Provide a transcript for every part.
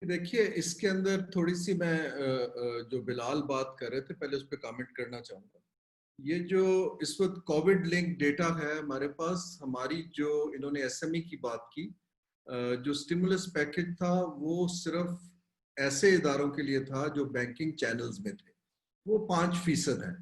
देखिए इसके अंदर थोड़ी सी मैं जो बिलाल बात कर रहे थे पहले उस पर कमेंट करना चाहूंगा। ये जो इस वक्त कोविड लिंक डेटा है हमारे पास, हमारी जो इन्होंने एसएमई की बात की, जो स्टिमुलस पैकेज था वो सिर्फ ऐसे इदारों के लिए था जो बैंकिंग चैनल्स में थे, वो 5% है।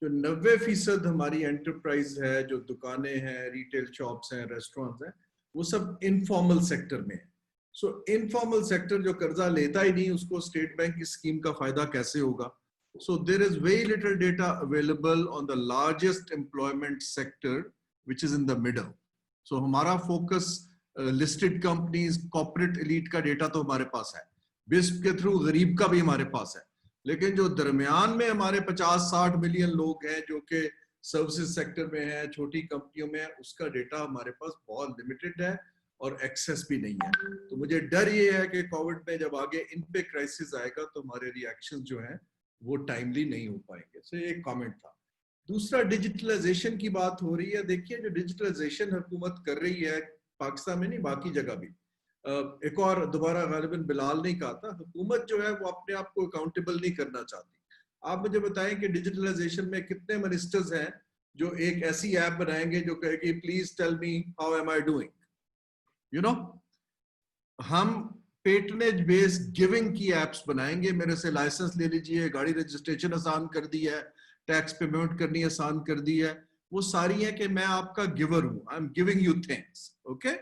जो 90% हमारी एंटरप्राइज है, जो दुकानें हैं, रिटेल शॉप्स हैं, रेस्टोरेंट्स हैं, वो सब इनफॉर्मल सेक्टर में है। सो इनफॉर्मल सेक्टर जो कर्जा लेता ही नहीं, उसको स्टेट बैंक की स्कीम का फायदा कैसे होगा? So there is very little data available on the largest employment sector, which is in the middle. So हमारा focus listed companies, corporate elite का data तो हमारे पास है, BISP के थ्रू गरीब का भी हमारे पास है, लेकिन जो दरमियान में हमारे 50-60 मिलियन लोग हैं जो कि सर्विसेज सेक्टर में हैं, छोटी कंपनियों में है, उसका डेटा हमारे पास बहुत लिमिटेड है और एक्सेस भी नहीं है। तो मुझे डर ये है कि कोविड में जब आगे इन पे क्राइसिस आएगा तो हमारे रिएक्शन जो हैं वो टाइमली नहीं हो पाएंगे। सो एक कमेंट था। दूसरा, डिजिटलाइजेशन की बात हो रही है। देखिए जो डिजिटलाइजेशन हुकूमत कर रही है पाकिस्तान में नहीं बाकी जगह भी, एक और दोबारा गालिबन बिलाल ने कहा था, हुकूमत जो है वो अपने आप को अकाउंटेबल नहीं करना चाहती। आप मुझे बताएं कि डिजिटलाइजेशन में कितने मिनिस्टर्स हैं जो एक ऐसी ऐप बनाएंगे जो कहेगी please tell me how am I doing, you know. हम पेटनेज बेस्ड गिविंग की एप्स बनाएंगे, मेरे से लाइसेंस ले लीजिए, गाड़ी रजिस्ट्रेशन आसान कर दी है, टैक्स पेमेंट करनी आसान कर दी है, वो सारी है कि मैं आपका गिवर हूं, I am giving you things, okay.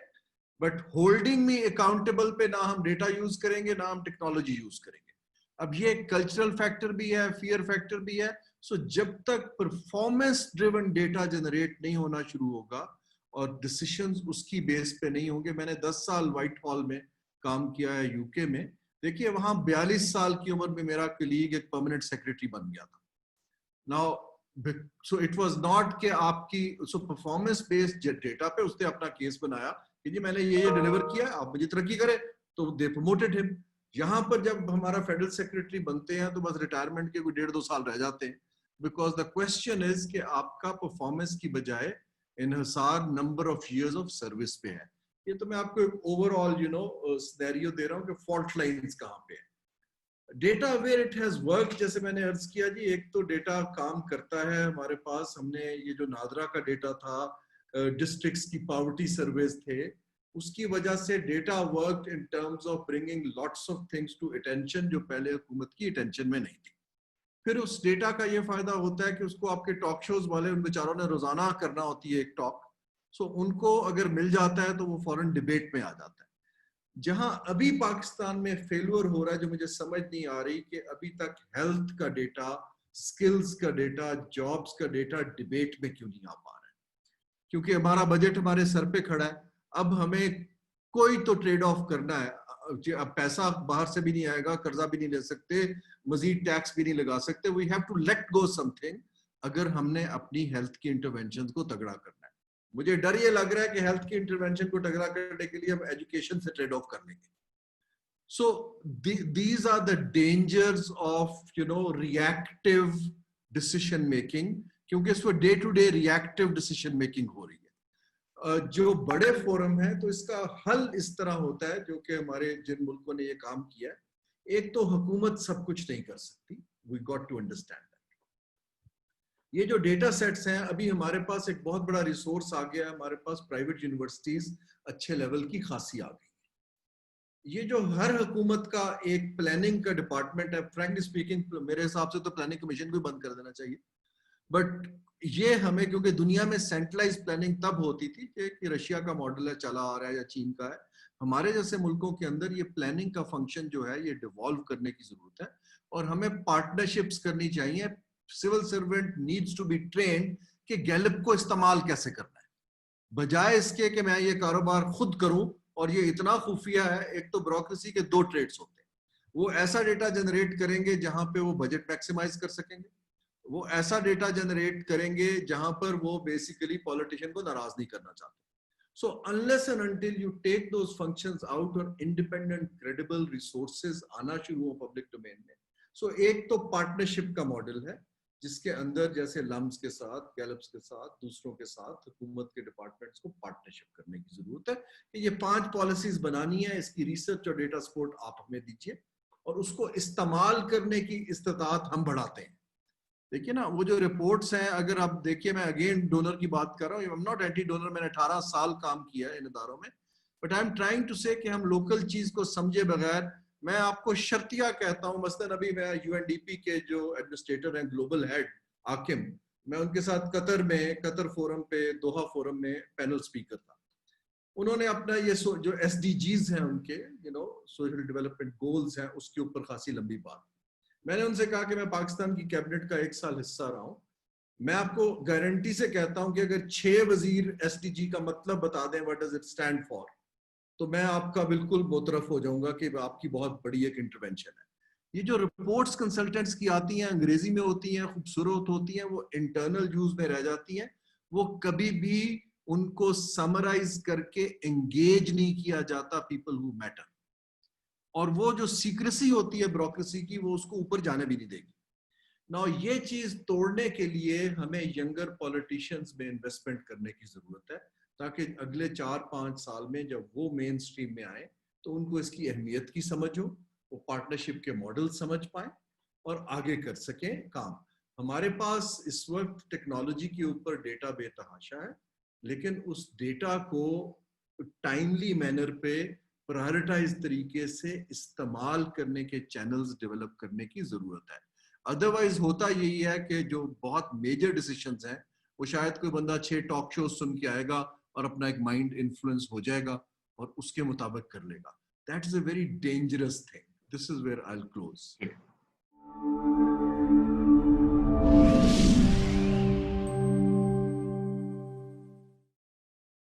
But holding me accountable पे ना हम डेटा यूज करेंगे ना हम टेक्नोलॉजी यूज करेंगे। अब ये कल्चरल फैक्टर भी है, फियर फैक्टर भी है। सो जब तक परफॉर्मेंस ड्रिवन डेटा जनरेट नहीं होना शुरू होगा और डिसीजंस उसकी बेस पे नहीं होंगे। मैंने 10 साल व्हाइट हॉल में काम किया है यूके में। देखिए वहां 42 साल की उम्र में मेरा कलीग एक परमानेंट सेक्रेटरी बन गया था। Now so it was not कि आपकी सो परफॉर्मेंस बेस्ड डेटा पे उसने अपना केस बनाया कि जी मैंने ये डिलीवर किया, आप मुझे तरक्की करें, तो दे प्रमोटेड हिम। यहाँ पर जब हमारा फेडरल सेक्रेटरी बनते हैं तो बस रिटायरमेंट के कोई 1.5-2 साल रह जाते हैं, बिकॉज द क्वेश्चन इज कि आपका परफॉर्मेंस की बजाय इनहसार number of years of service पे है। ये तो मैं आपको एक ओवरऑल सिनेरियो दे रहा हूँ कि फॉल्ट लाइंस कहाँ पे है। Data where it has work, जैसे मैंने अर्ज किया जी, एक तो डेटा काम करता है हमारे पास। हमने ये जो नादरा का डेटा था, डिस्ट्रिक्ट्स की पॉवर्टी सर्वेस थे, उसकी वजह से data work in terms of bringing lots of things to attention जो पहले हुकूमत की अटेंशन में नहीं थी। फिर उस डेटा का ये फायदा होता है कि उसको आपके टॉक शोज वाले उन बेचारों ने रोजाना करना होती है एक टॉक, सो उनको अगर मिल जाता है तो वो फौरन डिबेट में आ जाता है। जहां अभी पाकिस्तान में फेलियर हो रहा है, जो मुझे समझ नहीं आ रही कि अभी तक हेल्थ का डेटा, स्किल्स का डेटा, जॉब्स का डेटा डिबेट में क्यों नहीं आ पा रहा है। क्योंकि हमारा बजट हमारे सर पे खड़ा है, अब हमें कोई तो ट्रेड ऑफ करना है। अब पैसा बाहर से भी नहीं आएगा, कर्जा भी नहीं ले सकते, मजीद टैक्स भी नहीं लगा सकते। We have to let go something अगर हमने अपनी हेल्थ की इंटरवेंशन को तगड़ा करना है। मुझे डर ये लग रहा है कि हेल्थ की इंटरवेंशन को तगड़ा करने के लिए हम एजुकेशन से ट्रेड ऑफ कर लेंगे। So these are the dangers of reactive decision making, क्योंकि इसमें day to day reactive decision making हो रही है। जो बड़े फोरम है तो इसका हल इस तरह होता है, जो कि हमारे जिन मुल्कों ने ये काम किया है, एक तो हुकूमत सब कुछ नहीं कर सकती, वी गॉट टू अंडरस्टैंड। ये जो डेटा सेट्स हैं, अभी हमारे पास एक बहुत बड़ा रिसोर्स आ गया है, हमारे पास प्राइवेट यूनिवर्सिटीज अच्छे लेवल की खासी आ गई। ये जो हर हुकूमत का एक प्लानिंग का डिपार्टमेंट है, फ्रैंकली स्पीकिंग मेरे हिसाब से तो प्लानिंग कमीशन को बंद कर देना चाहिए। बट ये हमें, क्योंकि दुनिया में सेंट्रलाइज प्लानिंग तब होती थी कि रशिया का मॉडल है चला आ रहा है या चीन का है, हमारे जैसे मुल्कों के अंदर ये प्लानिंग का फंक्शन जो है ये डिवॉल्व करने की जरूरत है और हमें पार्टनरशिप्स करनी चाहिए। Civil servant needs to be trained कि गैलिप को इस्तेमाल कैसे करना है, बजाय इसके कि मैं ये कारोबार खुद करूं। और ये इतना खुफिया है, एक तो ब्यूरोक्रेसी के 2 ट्रेड्स होते हैं, वो ऐसा डेटा जनरेट करेंगे जहां पे वो बजट मैक्सिमाइज कर सकेंगे, वो ऐसा डेटा जनरेट करेंगे जहां पर वो बेसिकली पॉलिटिशियन को नाराज नहीं करना चाहते। So unless and until you take those functions out और इंडिपेंडेंट क्रेडिबल रिसोर्सेज आना शुरू हो पब्लिक डोमेन में, सो एक तो पार्टनरशिप का मॉडल है। जिसके अंदर जैसे लम्स के साथ, गैलप्स के साथ, दूसरों के साथ हुकूमत के डिपार्टमेंट्स को पार्टनरशिप करने की जरूरत है कि ये 5 पॉलिसीज बनानी है, इसकी रिसर्च और डेटा सपोर्ट आप हमें दीजिए और उसको इस्तेमाल करने की इस्तात हम बढ़ाते हैं। देखिए ना, वो जो रिपोर्ट्स हैं, अगर आप देखिए, मैं अगेन डोनर की बात कर रहा हूँ, I am not anti donor, मैंने 18 साल काम किया है इन इदारों में, but I am trying to say कि हम लोकल चीज को समझे बगैर, मैं आपको शर्तिया कहता हूँ, मसलन अभी मैं यूएनडीपी के जो एडमिनिस्ट्रेटर हैं, ग्लोबल हेड आकिम, मैं उनके साथ कतर फोरम पे, दोहा फोरम में पैनल स्पीकर था। उन्होंने अपना ये जो एसडीजीज हैं उनके, सोशल डेवलपमेंट गोल्स हैं, उसके ऊपर खासी लंबी बात। मैंने उनसे कहा कि मैं पाकिस्तान की कैबिनेट का 1 साल हिस्सा रहा हूं, मैं आपको गारंटी से कहता हूं कि अगर 6 वजीर एसडीजी का मतलब बता दें, what does it stand for, तो मैं आपका बिल्कुल मोतरफ हो जाऊंगा कि आपकी बहुत बड़ी एक इंटरवेंशन है। ये जो रिपोर्ट्स कंसल्टेंट्स की आती हैं, अंग्रेजी में होती हैं, खूबसूरत होती हैं, वो इंटरनल यूज में रह जाती हैं, वो कभी भी उनको समराइज करके एंगेज नहीं किया जाता पीपल हु मैटर, और वो जो सीक्रेसी होती है ब्यूरोक्रेसी की, वो उसको ऊपर जाने भी नहीं देगी। ना ये चीज तोड़ने के लिए हमें यंगर पॉलिटिशियंस में इन्वेस्टमेंट करने की जरूरत है, ताकि अगले 4-5 साल में जब वो मेन स्ट्रीम में आए तो उनको इसकी अहमियत की समझ हो, वो पार्टनरशिप के मॉडल समझ पाए और आगे कर सकें काम। हमारे पास इस वक्त टेक्नोलॉजी के ऊपर डेटा बेतहाशा है, लेकिन उस डेटा को टाइमली मैनर पे प्रायोरिटाइज तरीके से इस्तेमाल करने के चैनल्स डेवलप करने की जरूरत है। अदरवाइज होता यही है कि जो बहुत मेजर डिसीजंस हैं, वो शायद कोई बंदा 6 टॉक शो सुन के आएगा और अपना एक माइंड इन्फ्लुएंस हो जाएगा और उसके मुताबिक कर लेगा। That is a very dangerous thing. This is where I will close.